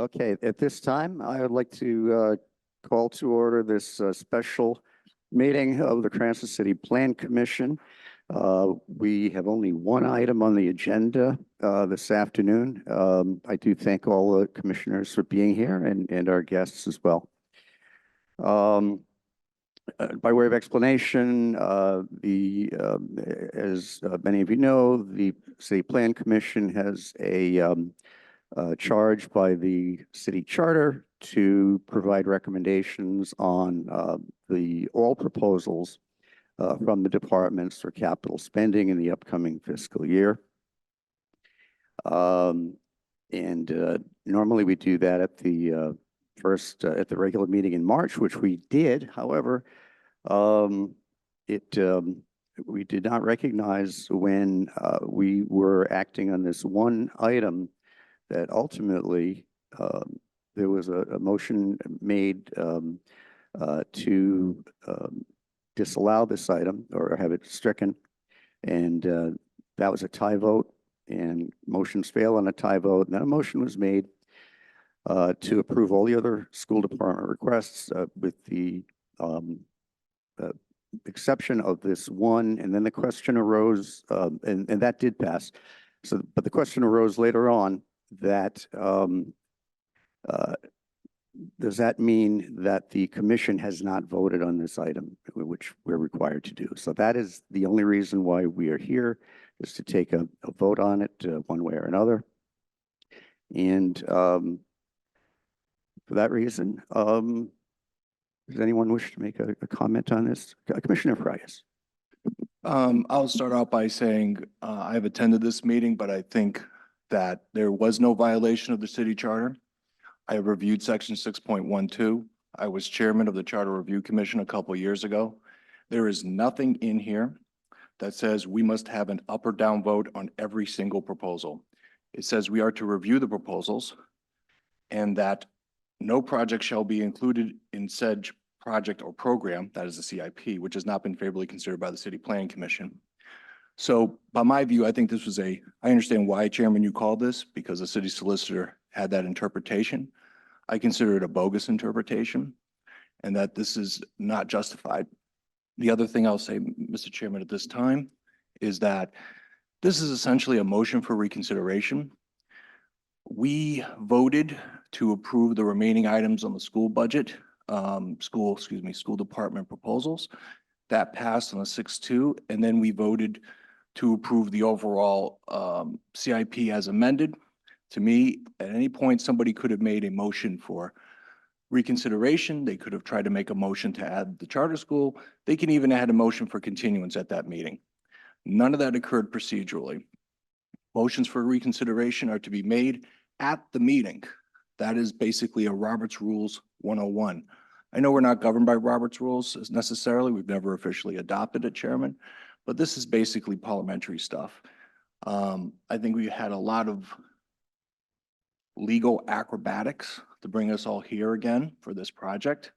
Okay, at this time, I would like to call to order this special meeting of the Cranston City Plan Commission. We have only one item on the agenda this afternoon. I do thank all the commissioners for being here and our guests as well. By way of explanation, as many of you know, the City Plan Commission has a charge by the city charter to provide recommendations on all proposals from the departments for capital spending in the upcoming fiscal year. Normally we do that at the at the regular meeting in March, which we did. However, we did not recognize when we were acting on this one item that ultimately there was a motion made to disallow this item or have it stricken. And that was a tie vote, and motions fail on a tie vote. And then a motion was made to approve all the other school department requests with the exception of this one. And then the question arose, and that did pass. So, but the question arose later on that does that mean that the commission has not voted on this item, which we're required to do? So that is the only reason why we are here, is to take a vote on it one way or another. And for that reason, does anyone wish to make a comment on this? Commissioner Frias. I'll start out by saying I've attended this meeting, but I think that there was no violation of the city charter. I have reviewed section 6.12. I was chairman of the Charter Review Commission a couple of years ago. There is nothing in here that says we must have an up or down vote on every single proposal. It says we are to review the proposals and that no project shall be included in said project or program, that is the CIP, which has not been favorably considered by the City Planning Commission. So by my view, I think this was I understand why, Chairman, you called this, because the city solicitor had that interpretation. I consider it a bogus interpretation and that this is not justified. The other thing I'll say, Mr. Chairman, at this time is that this is essentially a motion for reconsideration. We voted to approve the remaining items on the school budget, school department proposals. That passed on a 6-2, and then we voted to approve the overall CIP as amended. To me, at any point, somebody could have made a motion for reconsideration. They could have tried to make a motion to add the charter school. They can even add a motion for continuance at that meeting. None of that occurred procedurally. Motions for reconsideration are to be made at the meeting. That is basically a Robert's Rules 101. I know we're not governed by Robert's Rules necessarily. We've never officially adopted it, Chairman, but this is basically parliamentary stuff. I think we had a lot of legal acrobatics to bring us all here again for this project.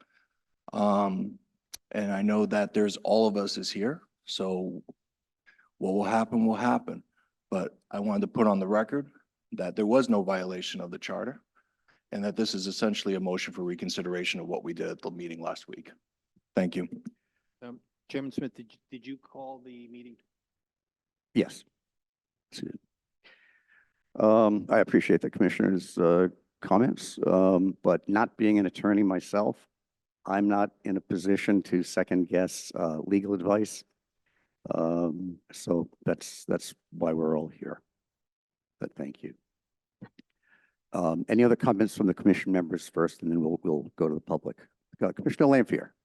And I know that there's all of us is here. So what will happen will happen. But I wanted to put on the record that there was no violation of the charter and that this is essentially a motion for reconsideration of what we did at the meeting last week. Thank you. Chairman Smith, did you call the meeting? Yes. I appreciate the commissioner's comments, but not being an attorney myself, I'm not in a position to second guess legal advice. So that's why we're all here. But thank you. Any other comments from the commission members first, and then we'll go to the public. Commissioner Lanfear.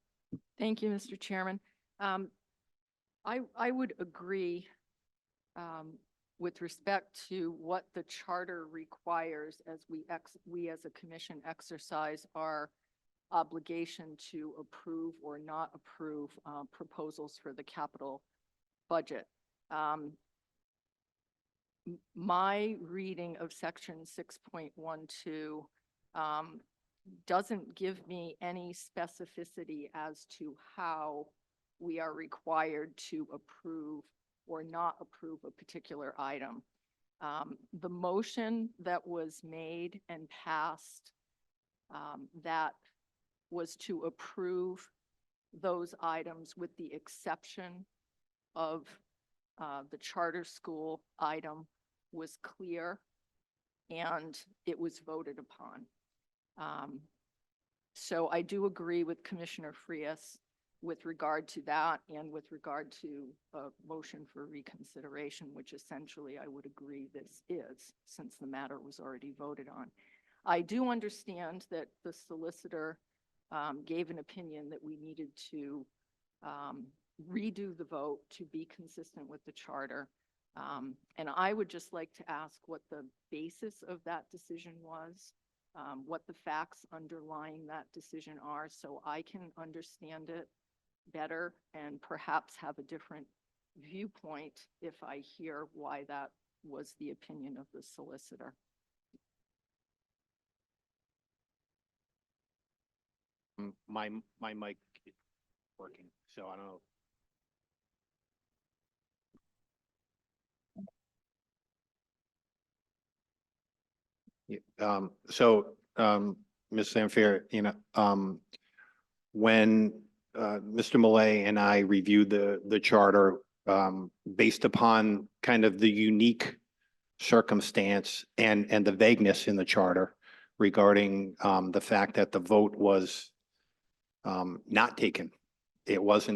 Thank you, Mr. Chairman. I would agree with respect to what the charter requires as we as a commission exercise our obligation to approve or not approve proposals for the capital budget. My reading of section 6.12 doesn't give me any specificity as to how we are required to approve or not approve a particular item. The motion that was made and passed, that was to approve those items with the exception of the charter school item was clear and it was voted upon. So I do agree with Commissioner Frias with regard to that and with regard to a motion for reconsideration, which essentially I would agree this is, since the matter was already voted on. I do understand that the solicitor gave an opinion that we needed to redo the vote to be consistent with the charter. And I would just like to ask what the basis of that decision was, what the facts underlying that decision are, so I can understand it better and perhaps have a different viewpoint if I hear why that was the opinion of the solicitor. My mic is working, so I don't know. Ms. Zamfir, when Mr. Malay and I reviewed the charter, based upon kind of the unique circumstance and the vagueness in the charter regarding the fact that the vote was not taken. There was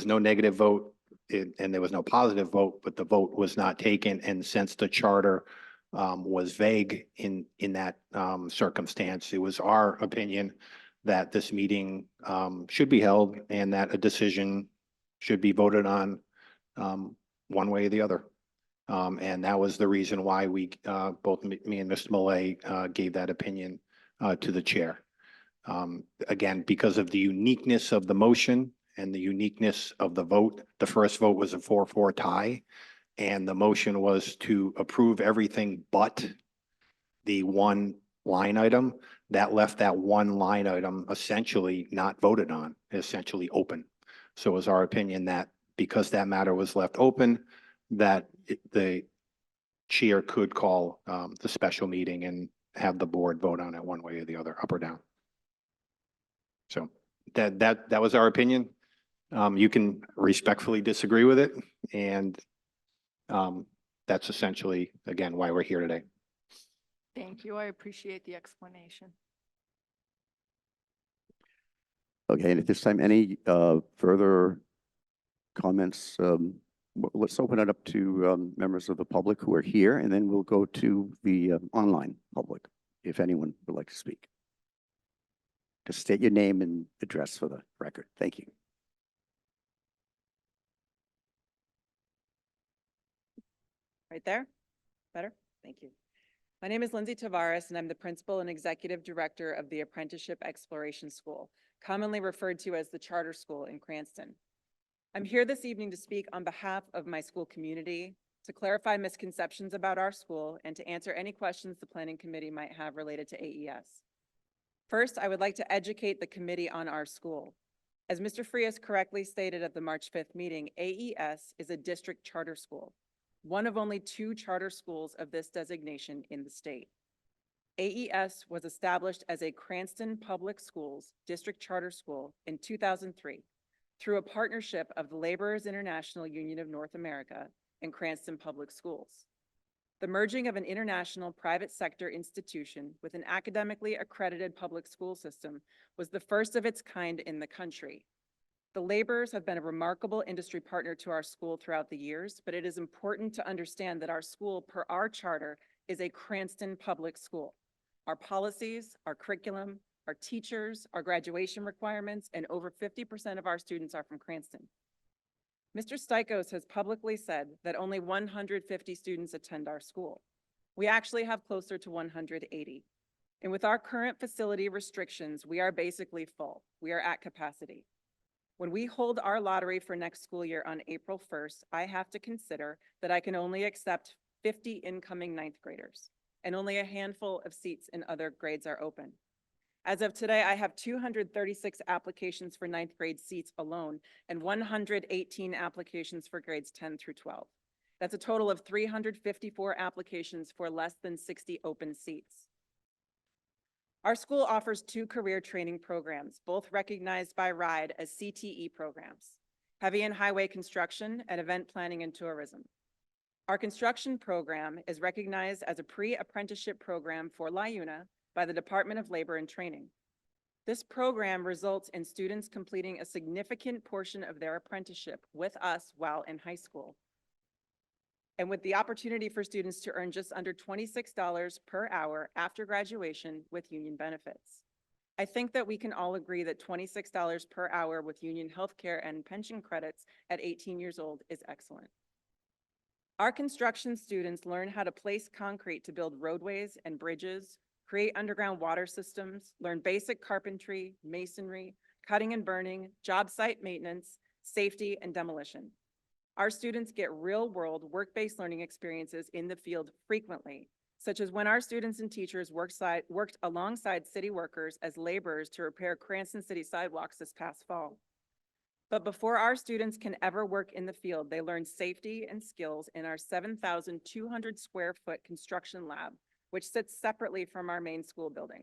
no negative vote and there was no positive vote, but the vote was not taken. And since the charter was vague in that circumstance, it was our opinion that this meeting should be held and that a decision should be voted on one way or the other. And that was the reason why we, both me and Mr. Malay, gave that opinion to the chair. Again, because of the uniqueness of the motion and the uniqueness of the vote, the first vote was a 4-4 tie. And the motion was to approve everything but the one line item. That left that one line item essentially not voted on, essentially open. So it was our opinion that because that matter was left open, that the chair could call the special meeting and have the board vote on it one way or the other, up or down. So that was our opinion. You can respectfully disagree with it, and that's essentially, again, why we're here today. Thank you. I appreciate the explanation. Okay, and at this time, any further comments? Let's open it up to members of the public who are here, and then we'll go to the online public, if anyone would like to speak. Just state your name and address for the record. Thank you. Right there? Better? Thank you. My name is Lindsay Tavares, and I'm the principal and executive director of the Apprenticeship Exploration School, commonly referred to as the Charter School in Cranston. I'm here this evening to speak on behalf of my school community, to clarify misconceptions about our school, and to answer any questions the Planning Committee might have related to AES. First, I would like to educate the committee on our school. As Mr. Frias correctly stated at the March 5th meeting, AES is a district charter school, one of only 2 charter schools of this designation in the state. AES was established as a Cranston Public Schools district charter school in 2003 through a partnership of the Laborers International Union of North America and Cranston Public Schools. The merging of an international private sector institution with an academically accredited public school system was the first of its kind in the country. The Laborers have been a remarkable industry partner to our school throughout the years, but it is important to understand that our school, per our charter, is a Cranston public school. Our policies, our curriculum, our teachers, our graduation requirements, and over 50% of our students are from Cranston. Mr. Stikos has publicly said that only 150 students attend our school. We actually have closer to 180. And with our current facility restrictions, we are basically full. We are at capacity. When we hold our lottery for next school year on April 1st, I have to consider that I can only accept 50 incoming 9th graders, and only a handful of seats in other grades are open. As of today, I have 236 applications for 9th grade seats alone and 118 applications for grades 10 through 12. That's a total of 354 applications for less than 60 open seats. Our school offers 2 career training programs, both recognized by RIDE as CTE programs, heavy and highway construction and event planning and tourism. Our construction program is recognized as a pre-apprenticeship program for LIUNA by the Department of Labor and Training. This program results in students completing a significant portion of their apprenticeship with us while in high school, and with the opportunity for students to earn just under $26 per hour after graduation with union benefits. I think that we can all agree that $26 per hour with union healthcare and pension credits at 18 years old is excellent. Our construction students learn how to place concrete to build roadways and bridges, create underground water systems, learn basic carpentry, masonry, cutting and burning, job site maintenance, safety, and demolition. Our students get real-world work-based learning experiences in the field frequently, such as when our students and teachers worked alongside city workers as laborers to repair Cranston City sidewalks this past fall. But before our students can ever work in the field, they learn safety and skills in our 7,200 square foot construction lab, which sits separately from our main school building.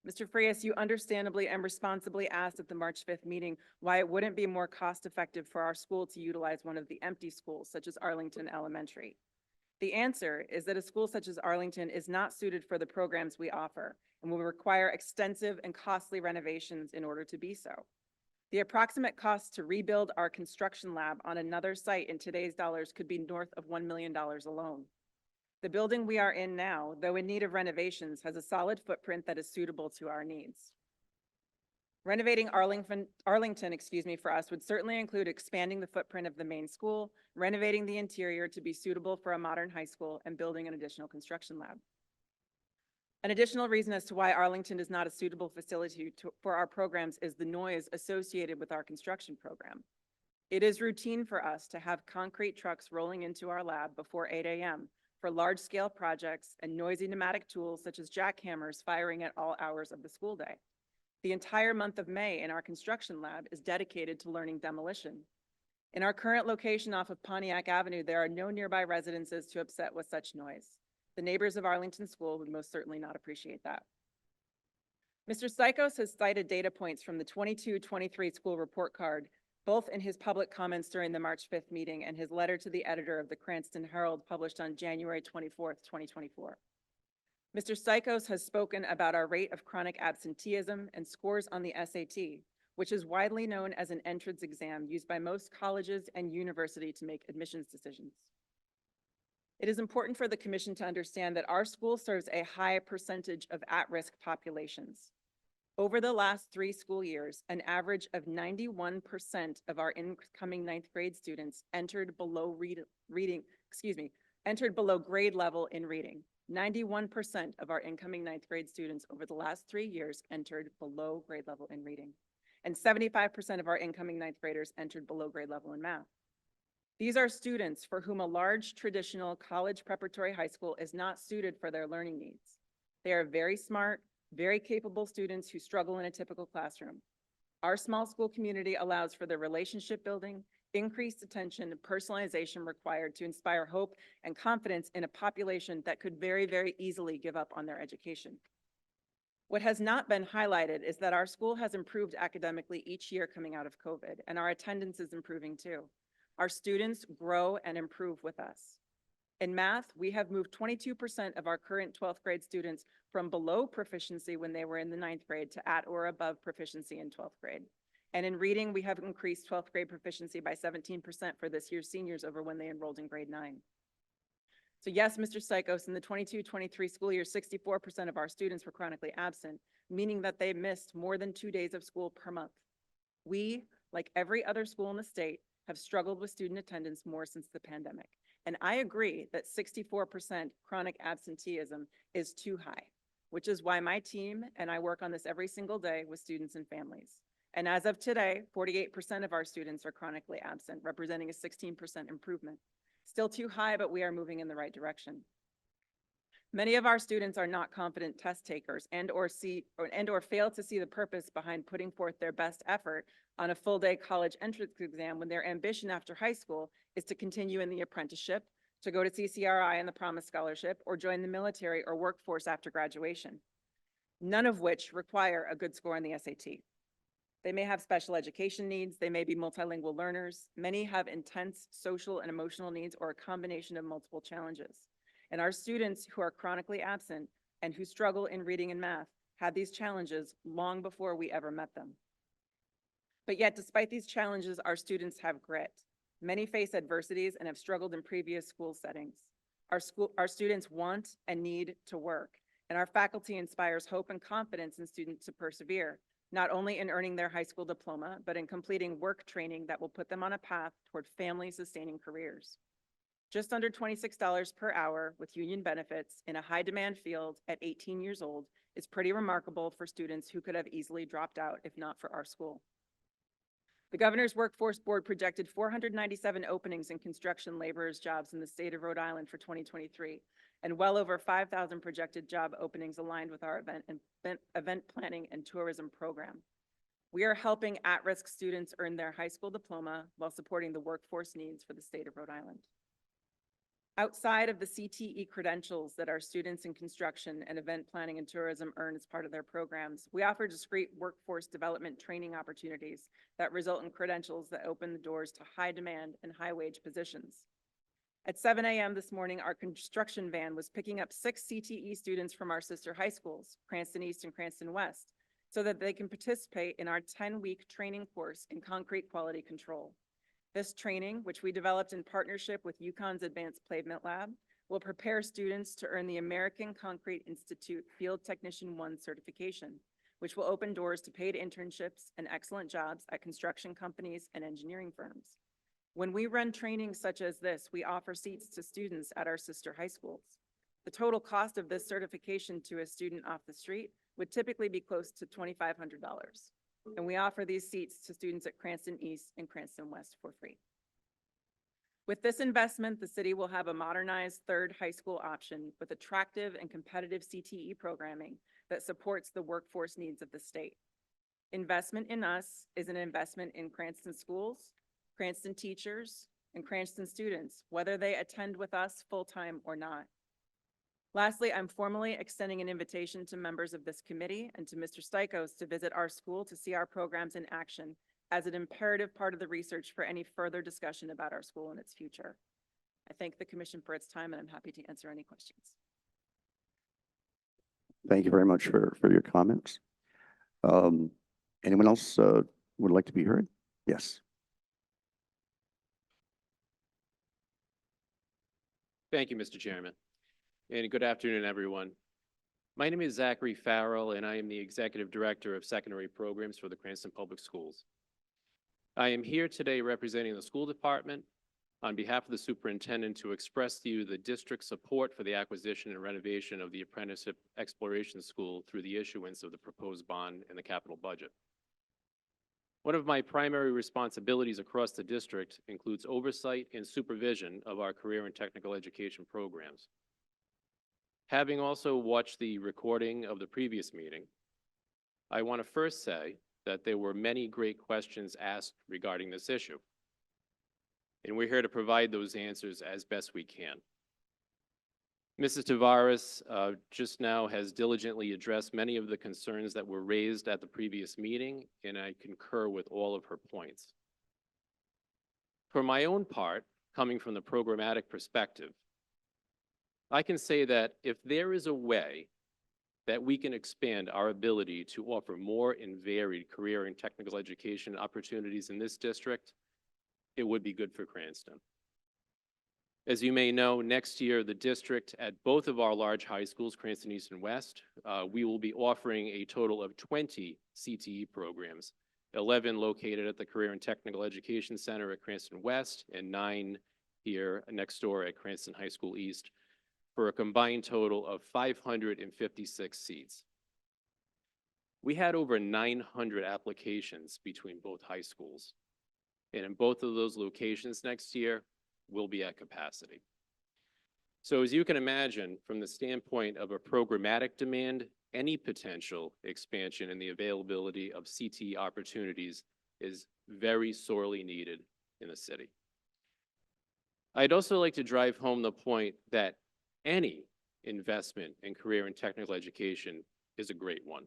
Mr. Frias, you understandably and responsibly asked at the March 5th meeting why it wouldn't be more cost-effective for our school to utilize one of the empty schools, such as Arlington Elementary. The answer is that a school such as Arlington is not suited for the programs we offer and will require extensive and costly renovations in order to be so. The approximate cost to rebuild our construction lab on another site in today's dollars could be north of $1 million alone. The building we are in now, though in need of renovations, has a solid footprint that is suitable to our needs. Renovating Arlington, for us would certainly include expanding the footprint of the main school, renovating the interior to be suitable for a modern high school, and building an additional construction lab. An additional reason as to why Arlington is not a suitable facility for our programs is the noise associated with our construction program. It is routine for us to have concrete trucks rolling into our lab before 8 a.m. for large-scale projects and noisy pneumatic tools such as jackhammers firing at all hours of the school day. The entire month of May in our construction lab is dedicated to learning demolition. In our current location off of Pontiac Avenue, there are no nearby residences to upset with such noise. The neighbors of Arlington School would most certainly not appreciate that. Mr. Sykos has cited data points from the 22-23 school report card, both in his public comments during the March 5th meeting and his letter to the editor of the Cranston Herald published on January 24th, 2024. Mr. Sykos has spoken about our rate of chronic absenteeism and scores on the SAT, which is widely known as an entrance exam used by most colleges and universities to make admissions decisions. It is important for the commission to understand that our school serves a high percentage of at-risk populations. Over the last 3 school years, an average of 91% of our incoming 9th grade students entered below grade level in reading. 91% of our incoming 9th grade students over the last 3 years entered below grade level in reading. And 75% of our incoming 9th graders entered below grade level in math. These are students for whom a large traditional college preparatory high school is not suited for their learning needs. They are very smart, very capable students who struggle in a typical classroom. Our small school community allows for the relationship building, increased attention, and personalization required to inspire hope and confidence in a population that could very, very easily give up on their education. What has not been highlighted is that our school has improved academically each year coming out of COVID, and our attendance is improving too. Our students grow and improve with us. In math, we have moved 22% of our current 12th grade students from below proficiency when they were in the 9th grade to at or above proficiency in 12th grade. And in reading, we have increased 12th grade proficiency by 17% for this year's seniors over when they enrolled in grade 9. So yes, Mr. Sykos, in the 22-23 school year, 64% of our students were chronically absent, meaning that they missed more than 2 days of school per month. We, like every other school in the state, have struggled with student attendance more since the pandemic. And I agree that 64% chronic absenteeism is too high, which is why my team and I work on this every single day with students and families. And as of today, 48% of our students are chronically absent, representing a 16% improvement. Still too high, but we are moving in the right direction. Many of our students are not confident test takers and or fail to see the purpose behind putting forth their best effort on a full-day college entrance exam when their ambition after high school is to continue in the apprenticeship, to go to CCRI and the Promise Scholarship, or join the military or workforce after graduation, none of which require a good score on the SAT. They may have special education needs, they may be multilingual learners, many have intense social and emotional needs or a combination of multiple challenges. And our students who are chronically absent and who struggle in reading and math had these challenges long before we ever met them. But yet, despite these challenges, our students have grit. Many face adversities and have struggled in previous school settings. Our students want and need to work, and our faculty inspires hope and confidence in students to persevere, not only in earning their high school diploma, but in completing work training that will put them on a path toward family-sustaining careers. Just under $26 per hour with union benefits in a high-demand field at 18 years old is pretty remarkable for students who could have easily dropped out if not for our school. The Governor's Workforce Board projected 497 openings in construction laborers' jobs in the state of Rhode Island for 2023, and well over 5,000 projected job openings aligned with our event planning and tourism program. We are helping at-risk students earn their high school diploma while supporting the workforce needs for the state of Rhode Island. Outside of the CTE credentials that our students in construction and event planning and tourism earn as part of their programs, we offer discrete workforce development training opportunities that result in credentials that open the doors to high demand and high wage positions. At 7 a.m. this morning, our construction van was picking up 6 CTE students from our sister high schools, Cranston East and Cranston West, so that they can participate in our 10-week training course in concrete quality control. This training, which we developed in partnership with UConn's Advanced Pavement Lab, will prepare students to earn the American Concrete Institute Field Technician 1 certification, which will open doors to paid internships and excellent jobs at construction companies and engineering firms. When we run trainings such as this, we offer seats to students at our sister high schools. The total cost of this certification to a student off the street would typically be close to $2,500. And we offer these seats to students at Cranston East and Cranston West for free. With this investment, the city will have a modernized third high school option with attractive and competitive CTE programming that supports the workforce needs of the state. Investment in us is an investment in Cranston schools, Cranston teachers, and Cranston students, whether they attend with us full-time or not. Lastly, I'm formally extending an invitation to members of this committee and to Mr. Stikos to visit our school to see our programs in action as an imperative part of the research for any further discussion about our school and its future. I thank the commission for its time, and I'm happy to answer any questions. Thank you very much for your comments. Anyone else would like to be heard? Yes. Thank you, Mr. Chairman. And good afternoon, everyone. My name is Zachary Farrell, and I am the Executive Director of Secondary Programs for the Cranston Public Schools. I am here today representing the school department on behalf of the superintendent to express to you the district's support for the acquisition and renovation of the Apprenticeship Exploration School through the issuance of the proposed bond in the capital budget. One of my primary responsibilities across the district includes oversight and supervision of our career and technical education programs. Having also watched the recording of the previous meeting, I want to first say that there were many great questions asked regarding this issue, and we're here to provide those answers as best we can. Mrs. Tavares just now has diligently addressed many of the concerns that were raised at the previous meeting, and I concur with all of her points. For my own part, coming from the programmatic perspective, I can say that if there is a way that we can expand our ability to offer more and varied career and technical education opportunities in this district, it would be good for Cranston. As you may know, next year, the district at both of our large high schools, Cranston East and West, we will be offering a total of 20 CTE programs, 11 located at the Career and Technical Education Center at Cranston West, and 9 here next door at Cranston High School East, for a combined total of 556 seats. We had over 900 applications between both high schools, and in both of those locations next year, we'll be at capacity. So as you can imagine, from the standpoint of a programmatic demand, any potential expansion in the availability of CTE opportunities is very sorely needed in the city. I'd also like to drive home the point that any investment in career and technical education is a great one.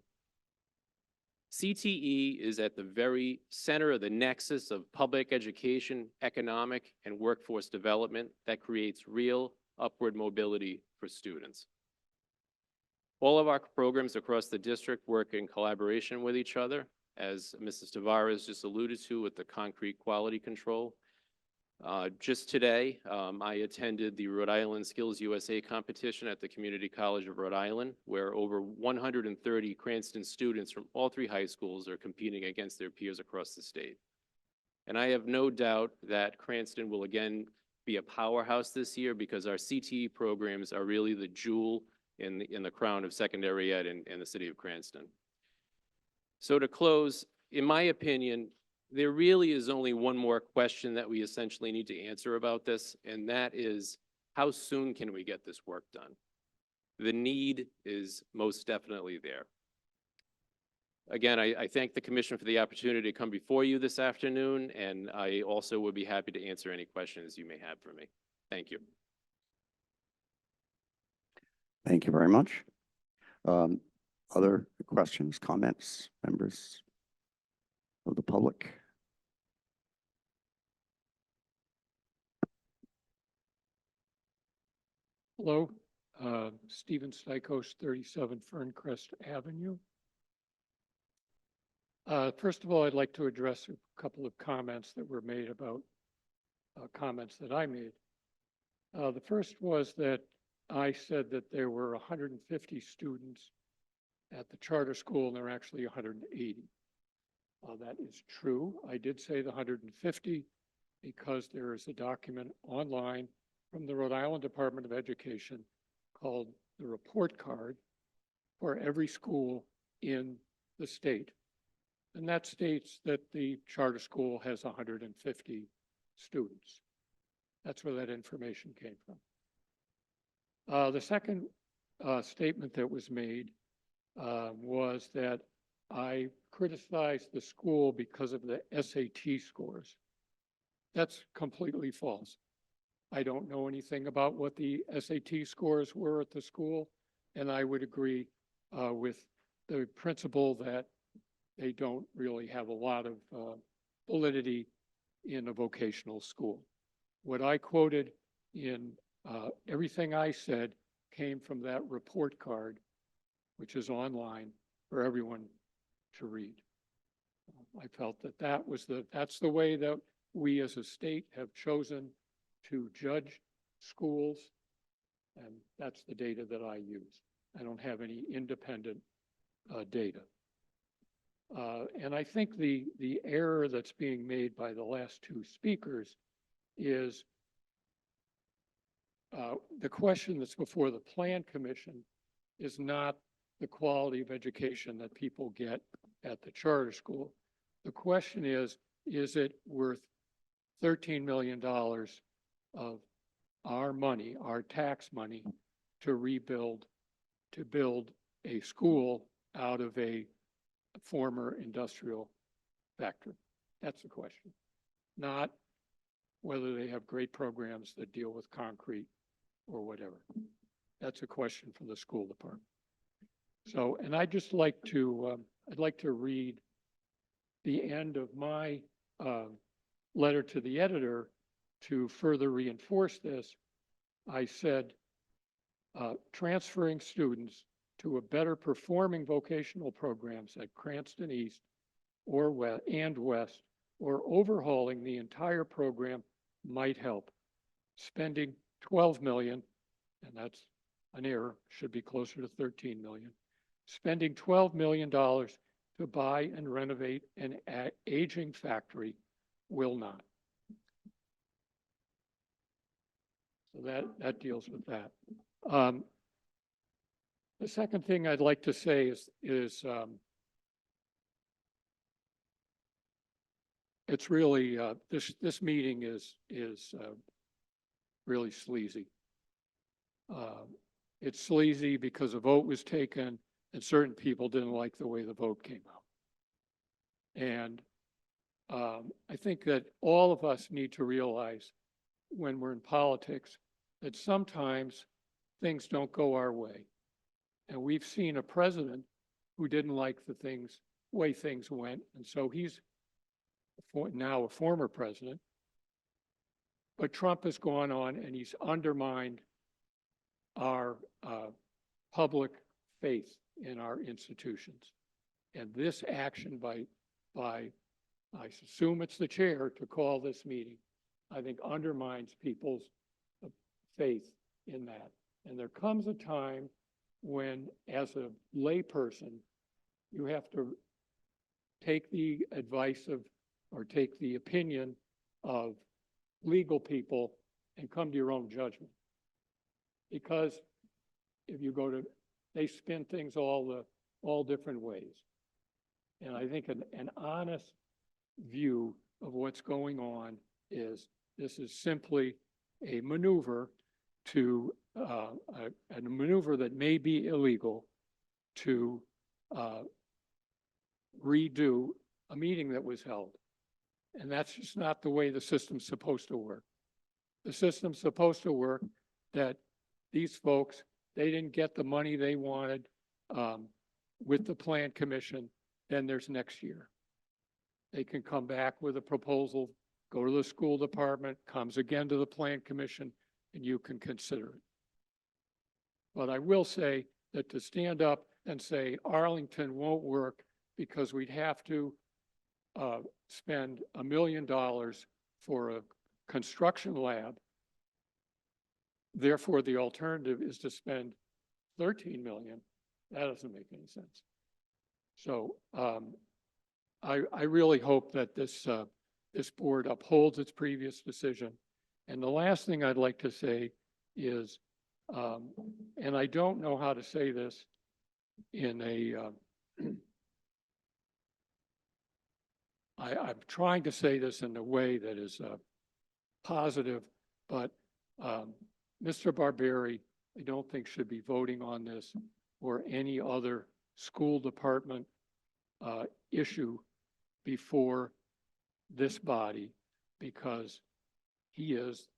CTE is at the very center of the nexus of public education, economic, and workforce development that creates real upward mobility for students. All of our programs across the district work in collaboration with each other, as Mrs. Tavares just alluded to with the concrete quality control. Just today, I attended the Rhode Island Skills USA competition at the Community College of Rhode Island, where over 130 Cranston students from all 3 high schools are competing against their peers across the state. And I have no doubt that Cranston will again be a powerhouse this year because our CTE programs are really the jewel in the crown of secondary ed in the city of Cranston. So to close, in my opinion, there really is only one more question that we essentially need to answer about this, and that is, how soon can we get this work done? The need is most definitely there. Again, I thank the commission for the opportunity to come before you this afternoon, and I also would be happy to answer any questions you may have for me. Thank you. Thank you very much. Other questions, comments, members of the public? Hello, Stephen Stikos, 37 Ferncrest Avenue. First of all, I'd like to address a couple of comments that were made about comments that I made. The first was that I said that there were 150 students at the charter school, and there are actually 180. That is true. I did say the 150 because there is a document online from the Rhode Island Department of Education called the report card for every school in the state. And that states that the charter school has 150 students. That's where that information came from. The second statement that was made was that I criticized the school because of the SAT scores. That's completely false. I don't know anything about what the SAT scores were at the school, and I would agree with the principle that they don't really have a lot of validity in a vocational school. What I quoted in everything I said came from that report card, which is online for everyone to read. I felt that that's the way that we as a state have chosen to judge schools, and that's the data that I use. I don't have any independent data. And I think the error that's being made by the last 2 speakers is the question that's before the Plan Commission is not the quality of education that people get at the charter school. The question is it worth $13 million of our money, our tax money, to build a school out of a former industrial factory? That's the question. Not whether they have great programs that deal with concrete or whatever. That's a question for the school department. So, and I'd just like to, I'd like to read the end of my letter to the editor to further reinforce this. I said, transferring students to a better performing vocational programs at Cranston East or West, or overhauling the entire program might help. Spending 12 million, and that's an error, should be closer to 13 million. Spending $12 million to buy and renovate an aging factory will not. So that deals with that. The second thing I'd like to say is it's really this meeting is really sleazy. it's sleazy because a vote was taken and certain people didn't like the way the vote came out. And I think that all of us need to realize when we're in politics that sometimes things don't go our way. And we've seen a president who didn't like the way things went. And so he's now a former president. But Trump has gone on and he's undermined our public faith in our institutions. And this action by, I assume it's the chair to call this meeting, I think undermines people's faith in that. And there comes a time when, as a layperson, you have to take the advice of, or take the opinion of legal people and come to your own judgment. Because if you go to, they spin things all different ways. And I think an honest view of what's going on is this is simply a maneuver to, a maneuver that may be illegal to redo a meeting that was held. And that's just not the way the system's supposed to work. The system's supposed to work that these folks, they didn't get the money they wanted with the Plan Commission, then there's next year. They can come back with a proposal, go to the school department, comes again to the Plan Commission, and you can consider it. But I will say that to stand up and say Arlington won't work because we'd have to spend $1 million for a construction lab, therefore the alternative is to spend 13 million, that doesn't make any sense. So I really hope that this board upholds its previous decision. And the last thing I'd like to say is, and I don't know how to say this in a, I'm trying to say this in a way that is positive, but Mr. Barbieri, I don't think should be voting on this or any other school department issue before this body, because he is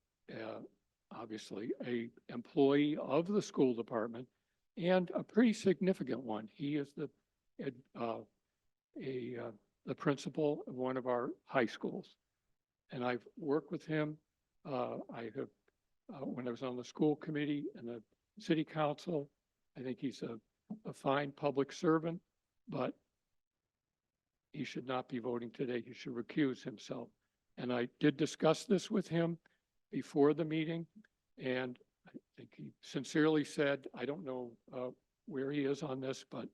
obviously an employee of the school department and a pretty significant one. He is the principal of one of our high schools. And I've worked with him. I have, when I was on the school committee and the city council, I think he's a fine public servant, but he should not be voting today. He should recuse himself. And I did discuss this with him before the meeting, and I think he sincerely said, I don't know where he is on this, but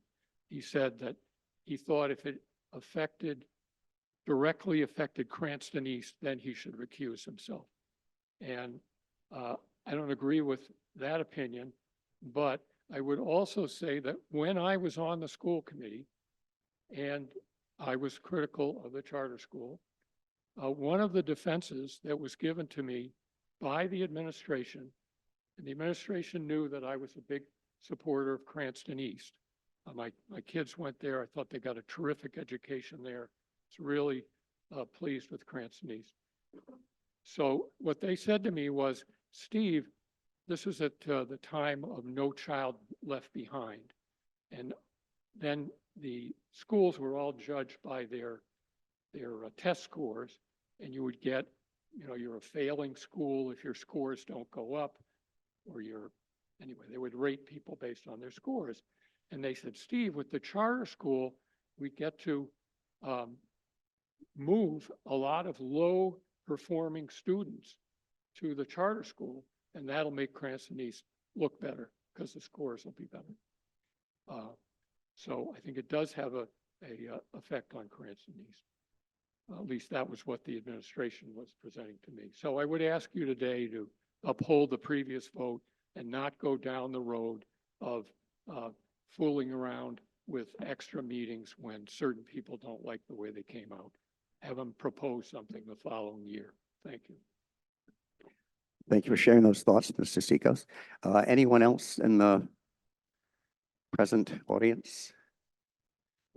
he said that he thought if it directly affected Cranston East, then he should recuse himself. And I don't agree with that opinion, but I would also say that when I was on the school committee and I was critical of the charter school, one of the defenses that was given to me by the administration, and the administration knew that I was a big supporter of Cranston East. My kids went there. I thought they got a terrific education there. I was really pleased with Cranston East. So what they said to me was, Steve, this is at the time of No Child Left Behind. And then the schools were all judged by their test scores, and you would get, you're a failing school if your scores don't go up, or anyway, they would rate people based on their scores. And they said, Steve, with the charter school, we get to move a lot of low performing students to the charter school, and that'll make Cranston East look better because the scores will be better. So I think it does have a effect on Cranston East. At least that was what the administration was presenting to me. So I would ask you today to uphold the previous vote and not go down the road of fooling around with extra meetings when certain people don't like the way they came out. Have them propose something the following year. Thank you. Thank you for sharing those thoughts, Mr. Seekos. Anyone else in the present audience?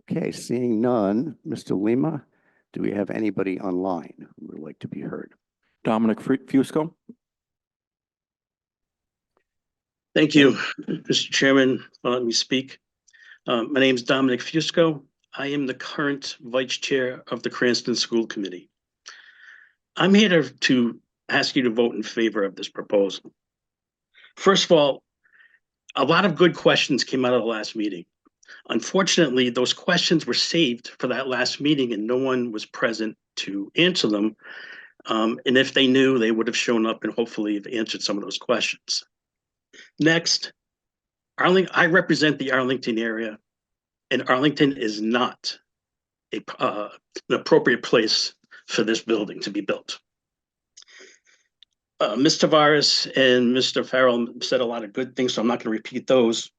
Okay, seeing none, Mr. Lima, do we have anybody online who would like to be heard? Dominic Fusco. Thank you, Mr. Chairman, for letting me speak. My name is Dominic Fusco. I am the current Vice Chair of the Cranston School Committee. I'm here to ask you to vote in favor of this proposal. First of all, a lot of good questions came out of the last meeting. Unfortunately, those questions were saved for that last meeting and no one was present to answer them. And if they knew, they would have shown up and hopefully have answered some of those questions. Next, I represent the Arlington area, and Arlington is not an appropriate place for this building to be built. Ms. Tavares and Mr. Farrell said a lot of good things, so I'm not going to repeat those.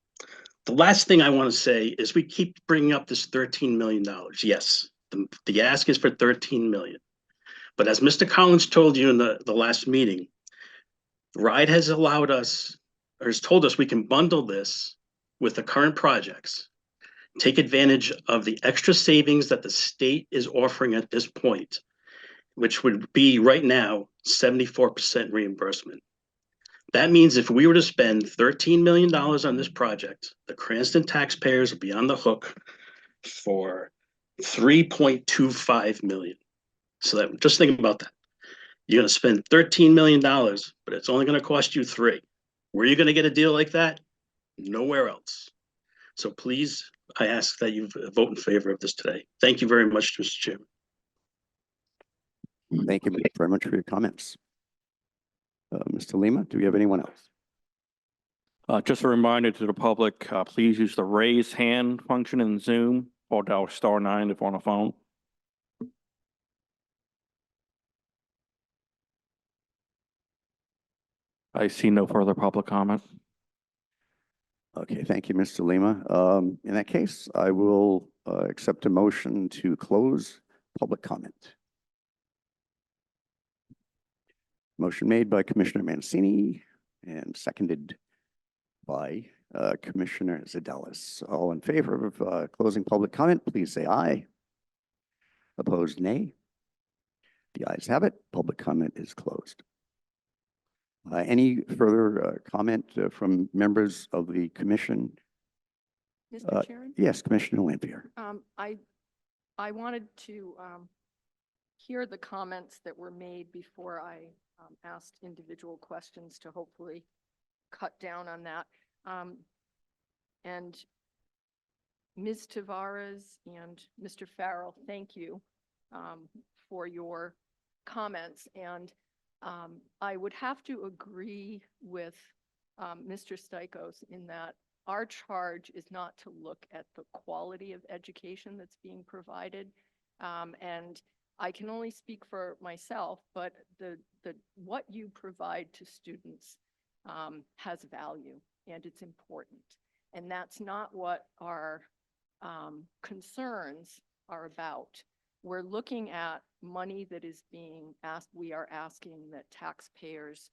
The last thing I want to say is we keep bringing up this $13 million. Yes, the ask is for $13 million. But as Mr. Collins told you in the last meeting, RIDE has allowed us, or has told us we can bundle this with the current projects, take advantage of the extra savings that the state is offering at this point, which would be right now 74% reimbursement. That means if we were to spend $13 million on this project, the Cranston taxpayers would be on the hook for $3.25 million. So that, just think about that. You're going to spend $13 million, but it's only going to cost you $3 million. Where are you going to get a deal like that? Nowhere else. So please, I ask that you vote in favor of this today. Thank you very much, Mr. Chairman. Thank you very much for your comments. Mr. Lima, do we have anyone else? Just a reminder to the public, please use the raise hand function in Zoom or dial *9 if on a phone. I see no further public comment. Okay, thank you, Mr. Lima. In that case, I will accept a motion to close public comment. Motion made by Commissioner Mancini and seconded by Commissioner Zadelis. All in favor of closing public comment, please say aye. Opposed, nay. The ayes have it. Public comment is closed. Any further comment from members of the commission? Mr. Chairman? Yes, Commissioner Lampier. I wanted to hear the comments that were made before I asked individual questions to hopefully cut down on that. And Ms. Tavares and Mr. Farrell, thank you for your comments. And I would have to agree with Mr. Stikos in that our charge is not to look at the quality of education that's being provided. And I can only speak for myself, but what you provide to students has value and it's important. And that's not what our concerns are about. We're looking at money that is being asked. We are asking that taxpayers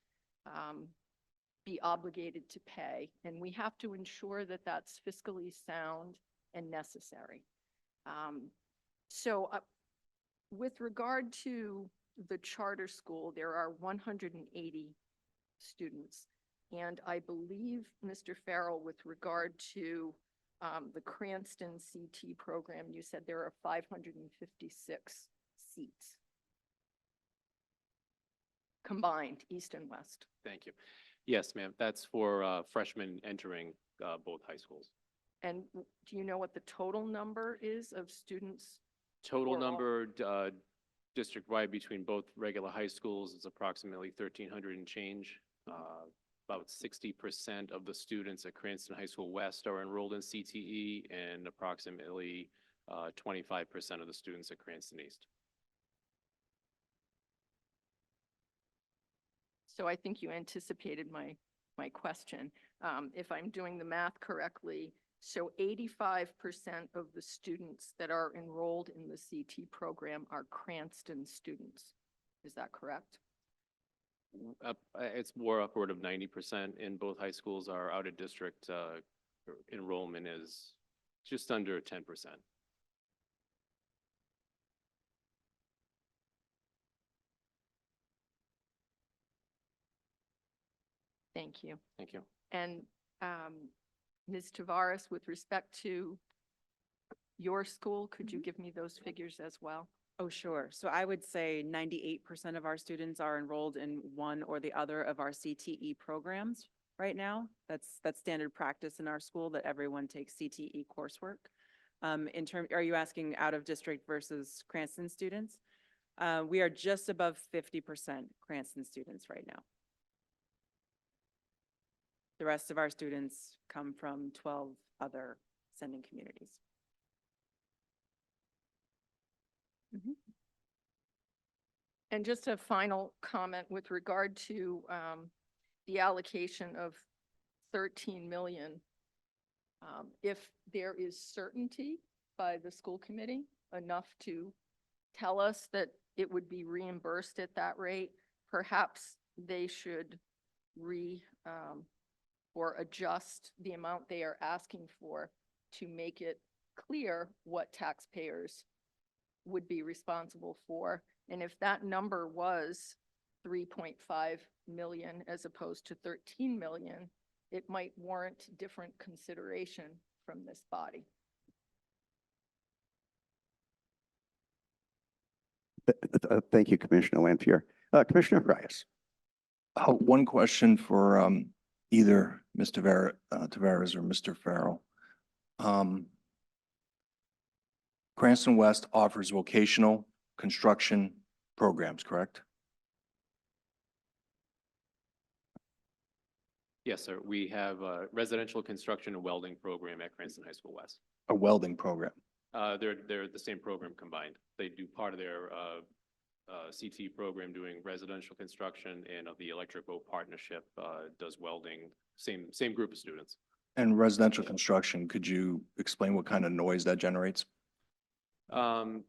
be obligated to pay, and we have to ensure that that's fiscally sound and necessary. With regard to the charter school, there are 180 students, and I believe, Mr. Farrell, with regard to the Cranston CT program, you said there are 556 seats combined, East and West. Thank you. Yes, ma'am. That's for freshmen entering both high schools. And do you know what the total number is of students? Total For all- number district-wide between both regular high schools is approximately 1,300 and change. About 60% of the students at Cranston High School West are enrolled in CTE, and approximately 25% of the students at Cranston East. So I think you anticipated my question. If I'm doing the math correctly, so 85% of the students that are enrolled in the CT program are Cranston students. Is that correct? It's more upward of 90% in both high schools. Our out-of-district enrollment is just under 10%. Thank you. Thank you. And Ms. Tavares, with respect to your school, could you give me those figures as well? Oh, sure. So I would say 98% of our students are enrolled in one or the other of our CTE programs right now. That's standard practice in our school that everyone takes CTE coursework. Are you asking out of district versus Cranston students? We are just above 50% Cranston students right now. The rest of our students come from 12 other sending communities. And just a final comment with regard to the allocation of 13 million. If there is certainty by the school committee enough to tell us that it would be reimbursed at that rate, perhaps they should or adjust the amount they are asking for to make it clear what taxpayers would be responsible for. And if that number was 3.5 million as opposed to 13 million, it might warrant different consideration from this body. Thank you, Commissioner Lanfear. Commissioner Frias. One question for either Mr. Tavares or Mr. Farrell. Cranston West offers vocational construction programs, correct? Yes, sir. We have a residential construction and welding program at Cranston High School West. A welding program. They're the same program combined. They do part of their CT program doing residential construction, and the Electric Boat Partnership does welding, same group of students. And residential construction, could you explain what kind of noise that generates?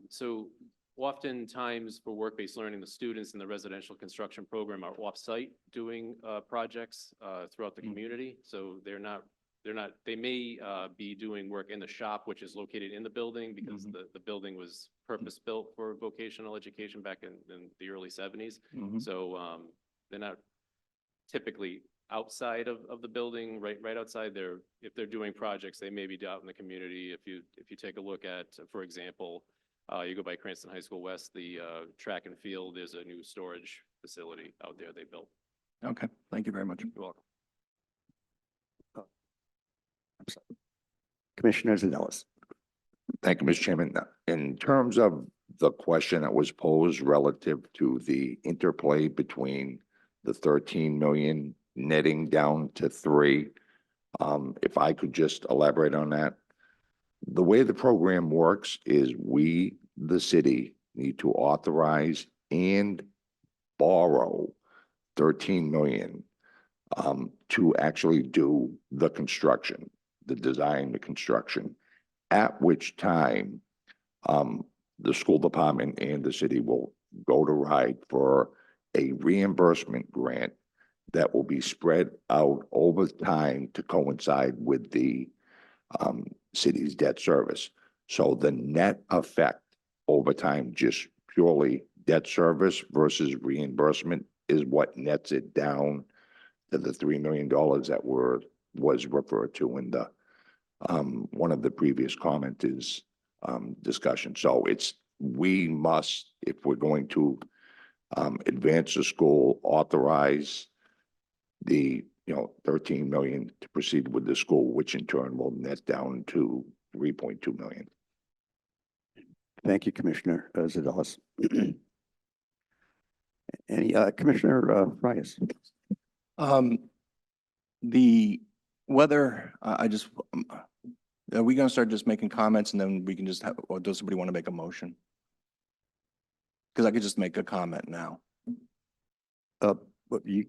So oftentimes for work-based learning, the students in the residential construction program are off-site doing projects throughout the community. So they may be doing work in the shop, which is located in the building, because the building was purpose-built for vocational education back in the early 70s. So they're not typically outside of the building, right outside there. If they're doing projects, they may be out in the community. If you take a look at, for example, you go by Cranston High School West, the track and field, there's a new storage facility out there they built. Okay, thank you very much. You're welcome. Commissioner Zanellis. Thank you, Mr. Chairman. In terms of the question that was posed relative to the interplay between the 13 million netting down to 3, if I could just elaborate on that. The way the program works is we, the city, need to authorize and borrow 13 million to actually do the construction, the design, the construction, at which time the school department and the city will go to RIDE for a reimbursement grant that will be spread out over time to coincide with the city's debt service. So the net effect over time, just purely debt service versus reimbursement, is what nets it down to the $3 million that was referred to in the one of the previous comment is discussion. So we must, if we're going to advance the school, authorize the 13 million to proceed with the school, which in turn will net down to 3.2 million. Thank you, Commissioner Zanellis. Any Commissioner Frias. The whether are we going to start just making comments and then we can just have, or does somebody want to make a motion? Because I could just make a comment now. But you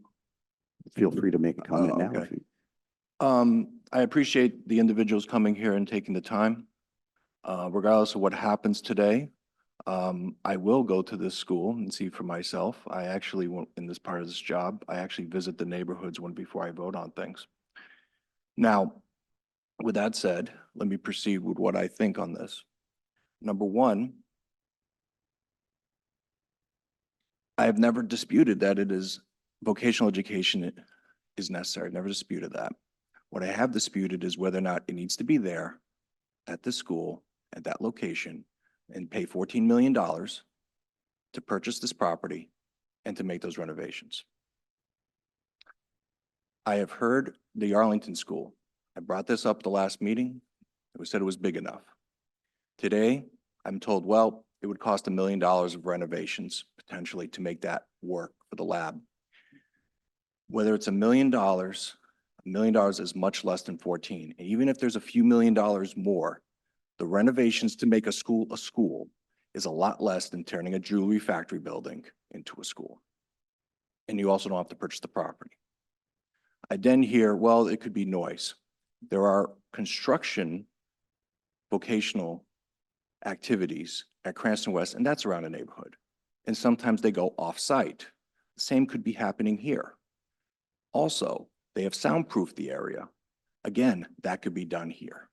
feel free to make a comment now. Okay. I appreciate the individuals coming here and taking the time. Regardless of what happens today, I will go to this school and see for myself. I actually, in this part of this job, I actually visit the neighborhoods before I vote on things. Now, with that said, let me proceed with what I think on this. Number one, I have never disputed that it is vocational education is necessary. Never disputed that. What I have disputed is whether or not it needs to be there at the school, at that location, and pay $14 million to purchase this property and to make those renovations. I have heard the Arlington School. I brought this up the last meeting. It was said it was big enough. Today, I'm told, well, it would cost $1 million of renovations potentially to make that work for the lab. Whether it's $1 million, $1 million is much less than 14. And even if there's a few $1 million more, the renovations to make a school is a lot less than turning a jewelry factory building into a school. And you also don't have to purchase the property. I then hear, well, it could be noise. There are construction vocational activities at Cranston West, and that's around the neighborhood. And sometimes they go off-site. The same could be happening here. Also, they have soundproofed the area. Again, that could be done here.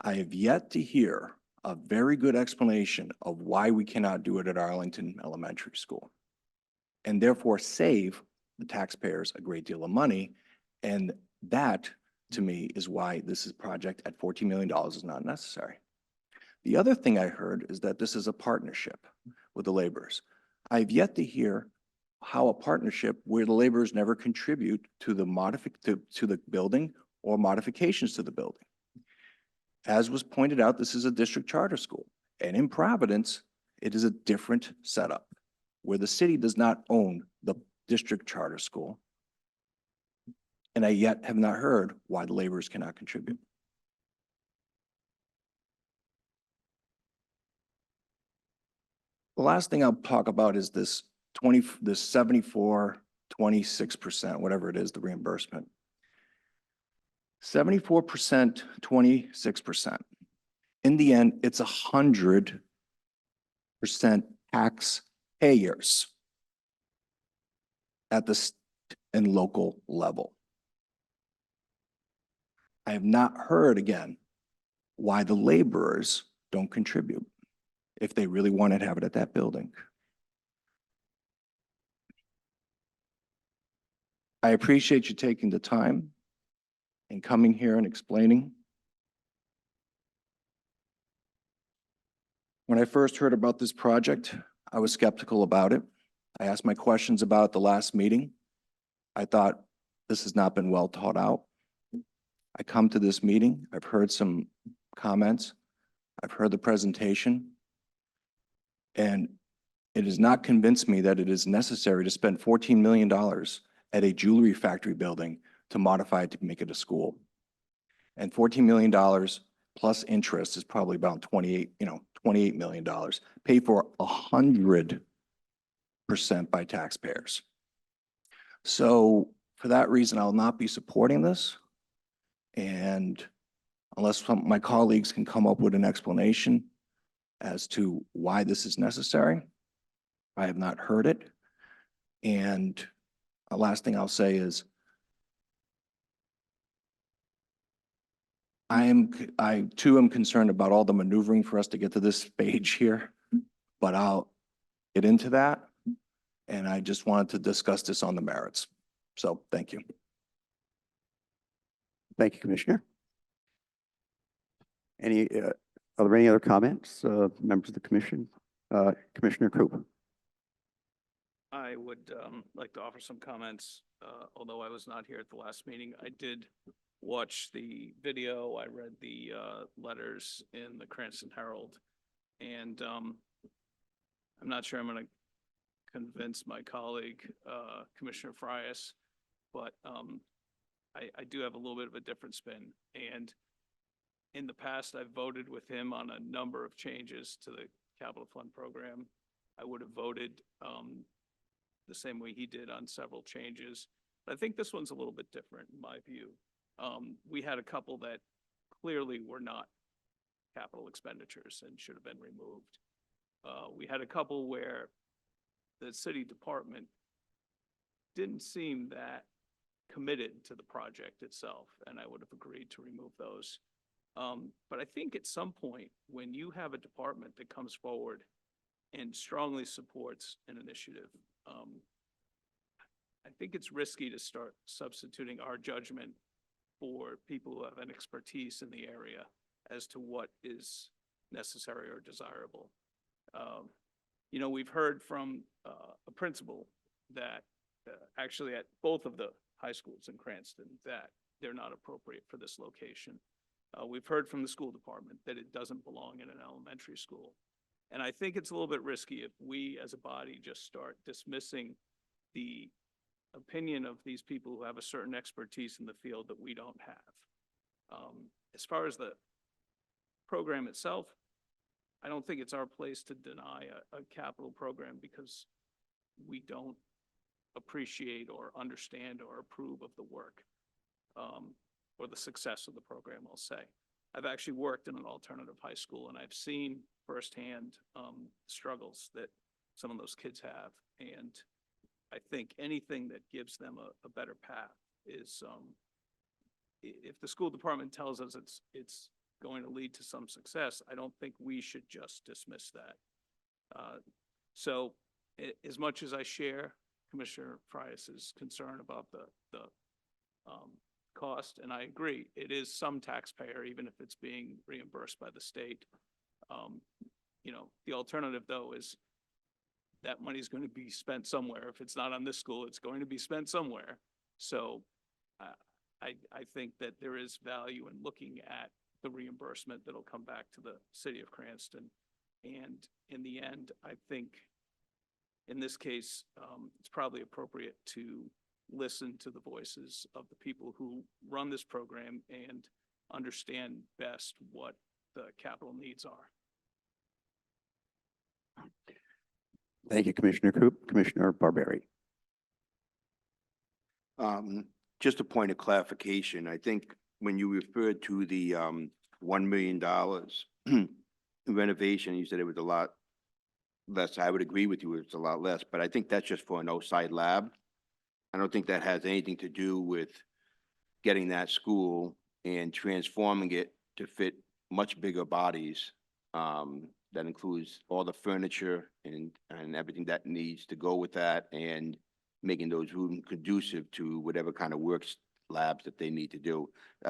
I have yet to hear a very good explanation of why we cannot do it at Arlington Elementary School, and therefore save the taxpayers a great deal of money. And that, to me, is why this project at $14 million is not necessary. The other thing I heard is that this is a partnership with the laborers. I've yet to hear how a partnership where the laborers never contribute to the building or modifications to the building. As was pointed out, this is a district charter school, and in Providence, it is a different setup where the city does not own the district charter school. And I yet have not heard why the laborers cannot contribute. The last thing I'll talk about is this 74, 26%, whatever it is, the reimbursement. 74%, 26%. In the end, it's 100% taxpayers at the state and local level. I have not heard again why the laborers don't contribute if they really wanted to have it at that building. I appreciate you taking the time and coming here and explaining. When I first heard about this project, I was skeptical about it. I asked my questions about it the last meeting. I thought this has not been well thought out. I come to this meeting, I've heard some comments, I've heard the presentation, and it has not convinced me that it is necessary to spend $14 million at a jewelry factory building to modify it to make it a school. And $14 million plus interest is probably about $28 million, paid for 100% by taxpayers. So for that reason, I'll not be supporting this. And unless some of my colleagues can come up with an explanation as to why this is necessary, I have not heard it. And the last thing I'll say is I too am concerned about all the maneuvering for us to get to this stage here, but I'll get into that. And I just wanted to discuss this on the merits. So thank you. Thank you, Commissioner. Are there any other comments, members of the commission? Commissioner Coop. I would like to offer some comments, although I was not here at the last meeting. I did watch the video. I read the letters in the Cranston Herald, and I'm not sure I'm going to convince my colleague, Commissioner Frias, but I do have a little bit of a different spin. And in the past, I've voted with him on a number of changes to the capital fund program. I would have voted the same way he did on several changes. But I think this one's a little bit different in my view. We had a couple that clearly were not capital expenditures and should have been removed. We had a couple where the city department didn't seem that committed to the project itself, and I would have agreed to remove those. But I think at some point, when you have a department that comes forward and strongly supports an initiative, I think it's risky to start substituting our judgment for people who have an expertise in the area as to what is necessary or desirable. You know, we've heard from a principal that actually at both of the high schools in Cranston that they're not appropriate for this location. We've heard from the school department that it doesn't belong in an elementary school. And I think it's a little bit risky if we as a body just start dismissing the opinion of these people who have a certain expertise in the field that we don't have. As far as the program itself, I don't think it's our place to deny a capital program because we don't appreciate or understand or approve of the work or the success of the program, I'll say. I've actually worked in an alternative high school and I've seen firsthand struggles that some of those kids have. And I think anything that gives them a better path is, if the school department tells us it's going to lead to some success, I don't think we should just dismiss that. So as much as I share Commissioner Frias's concern about the cost, and I agree, it is some taxpayer, even if it's being reimbursed by the state. You know, the alternative though is that money is going to be spent somewhere. If it's not on this school, it's going to be spent somewhere. So I think that there is value in looking at the reimbursement that'll come back to the city of Cranston. And in the end, I think in this case, it's probably appropriate to listen to the voices of the people who run this program and understand best what the capital needs are. Thank you, Commissioner Coop. Commissioner Barberi. Just a point of clarification, I think when you referred to the $1 million renovation, you said it was a lot less. I would agree with you, it's a lot less, but I think that's just for an outside lab. I don't think that has anything to do with getting that school and transforming it to fit much bigger bodies. That includes all the furniture and everything that needs to go with that, and making those rooms conducive to whatever kind of works labs that they need to do.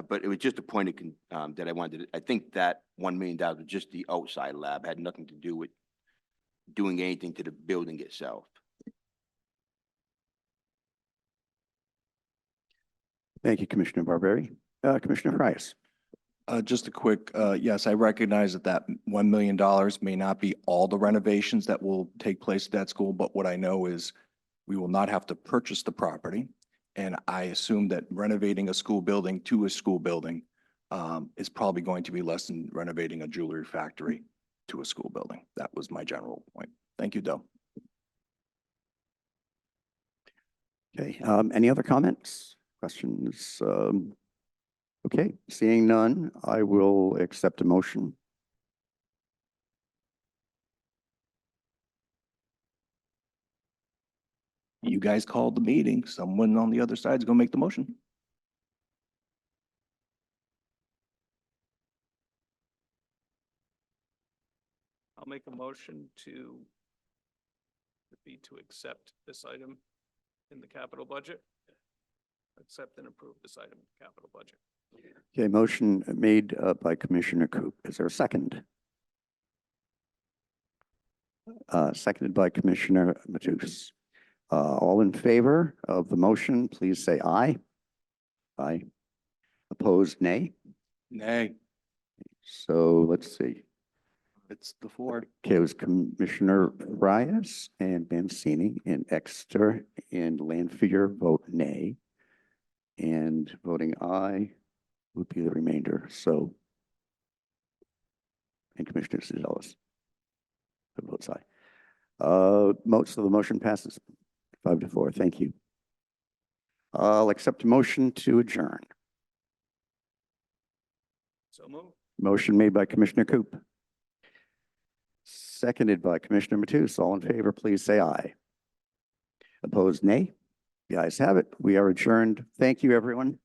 But it was just a point of that I wanted. I think that $1 million was just the outside lab, had nothing to do with doing anything to the building itself. Thank you, Commissioner Barberi. Commissioner Frias. Just a quick, yes, I recognize that that $1 million may not be all the renovations that will take place at that school, but what I know is we will not have to purchase the property. And I assume that renovating a school building to a school building is probably going to be less than renovating a jewelry factory to a school building. That was my general point. Thank you, Doe. Okay, any other comments, questions? Okay, seeing none, I will accept a motion. You guys called the meeting. Someone on the other side is going to make the motion. I'll make a motion to accept this item in the capital budget. Accept and approve this item in the capital budget. Okay, motion made by Commissioner Coop. Is there a second? Seconded by Commissioner Matus. All in favor of the motion, please say aye. Aye. Opposed, nay. Nay, So let's see. it's the four. Okay, it was Commissioner Frias and Mancini and Exeter and Lanfear vote nay. And voting aye would be the remainder, so. And Commissioner Sezellus votes aye. Most of the motion passes 5-4. Thank you. I'll accept a motion to adjourn. So move. Motion made by Commissioner Coop. seconded by Commissioner Matus. All in favor, please say aye. Opposed, nay. The ayes have it. We are adjourned. Thank you, everyone.